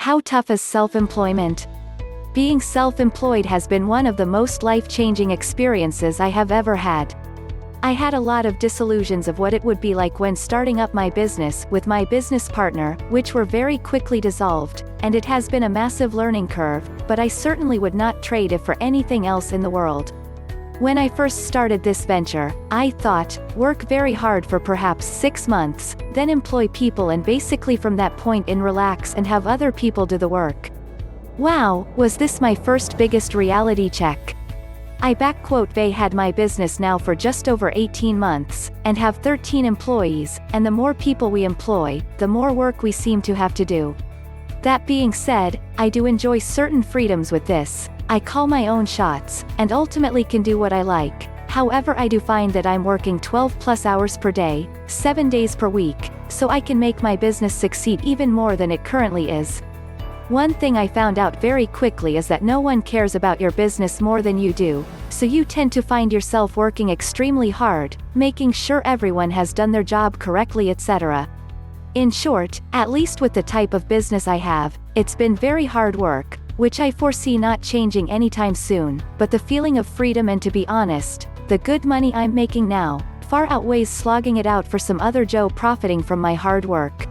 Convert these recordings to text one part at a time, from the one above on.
How tough is self-employment? Being self-employed has been one of the most life-changing experiences I have ever had. I had a lot of disillusions of what it would be like when starting up my business with my business partner, which were very quickly dissolved, and it has been a massive learning curve, but I certainly would not trade it for anything else in the world. When I first started this venture, I thought, work very hard for perhaps 6 months, then employ people and basically from that point in relax and have other people do the work. Wow, was this my first biggest reality check. They had my business now for just over 18 months, and have 13 employees, and the more people we employ, the more work we seem to have to do. That being said, I do enjoy certain freedoms with this. I call my own shots, and ultimately can do what I like. However, I do find that I'm working 12+ hours per day, 7 days per week, so I can make my business succeed even more than it currently is. One thing I found out very quickly is that no one cares about your business more than you do, so you tend to find yourself working extremely hard, making sure everyone has done their job correctly, etc. In short, at least with the type of business I have, it's been very hard work, which I foresee not changing anytime soon, but the feeling of freedom and, to be honest, the good money I'm making now, far outweighs slogging it out for some other Joe profiting from my hard work.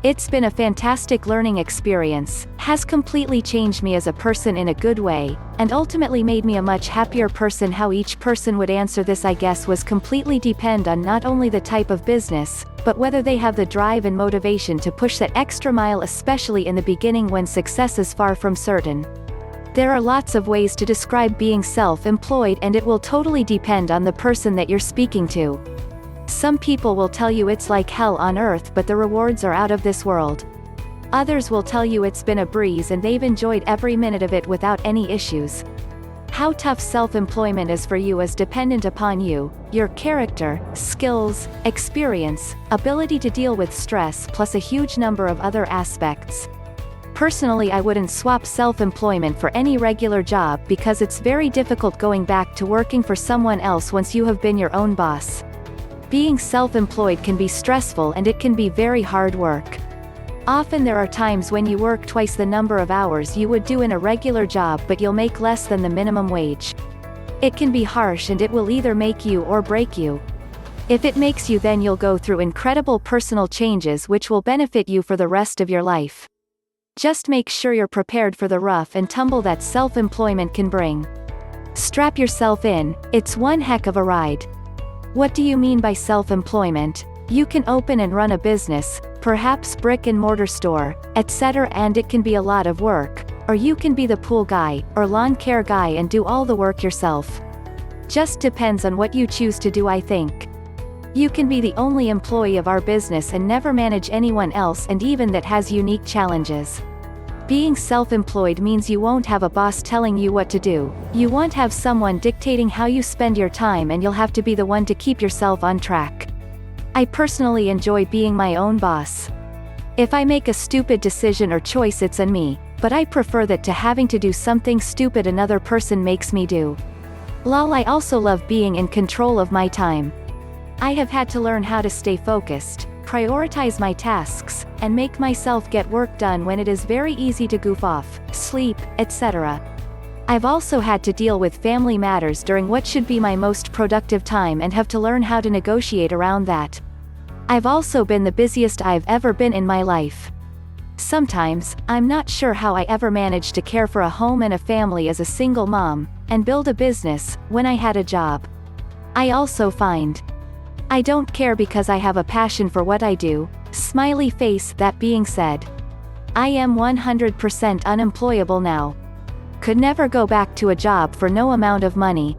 It's been a fantastic learning experience, has completely changed me as a person in a good way, and ultimately made me a much happier person. How each person would answer this, I guess, was completely depend on not only the type of business, but whether they have the drive and motivation to push that extra mile, especially in the beginning when success is far from certain. There are lots of ways to describe being self-employed, and it will totally depend on the person that you're speaking to. Some people will tell you it's like hell on earth, but the rewards are out of this world. Others will tell you it's been a breeze and they've enjoyed every minute of it without any issues. How tough self-employment is for you is dependent upon you, your character, skills, experience, ability to deal with stress, plus a huge number of other aspects. Personally, I wouldn't swap self-employment for any regular job because it's very difficult going back to working for someone else once you have been your own boss. Being self-employed can be stressful and it can be very hard work. Often there are times when you work twice the number of hours you would do in a regular job, but you'll make less than the minimum wage. It can be harsh and it will either make you or break you. If it makes you, then you'll go through incredible personal changes which will benefit you for the rest of your life. Just make sure you're prepared for the rough and tumble that self-employment can bring. Strap yourself in, it's one heck of a ride. What do you mean by self-employment? You can open and run a business, perhaps brick and mortar store, etc., and it can be a lot of work. Or you can be the pool guy, or lawn care guy and do all the work yourself. Just depends on what you choose to do, I think. You can be the only employee of our business and never manage anyone else, and even that has unique challenges. Being self-employed means you won't have a boss telling you what to do, you won't have someone dictating how you spend your time, and you'll have to be the one to keep yourself on track. I personally enjoy being my own boss. If I make a stupid decision or choice, it's on me, but I prefer that to having to do something stupid another person makes me do. Lol, I also love being in control of my time. I have had to learn how to stay focused, prioritize my tasks, and make myself get work done when it is very easy to goof off, sleep, etc. I've also had to deal with family matters during what should be my most productive time and have to learn how to negotiate around that. I've also been the busiest I've ever been in my life. Sometimes, I'm not sure how I ever managed to care for a home and a family as a single mom, and build a business, when I had a job. I also find I don't care because I have a passion for what I do. Smiley face. That being said, I am 100% unemployable now. Could never go back to a job for no amount of money.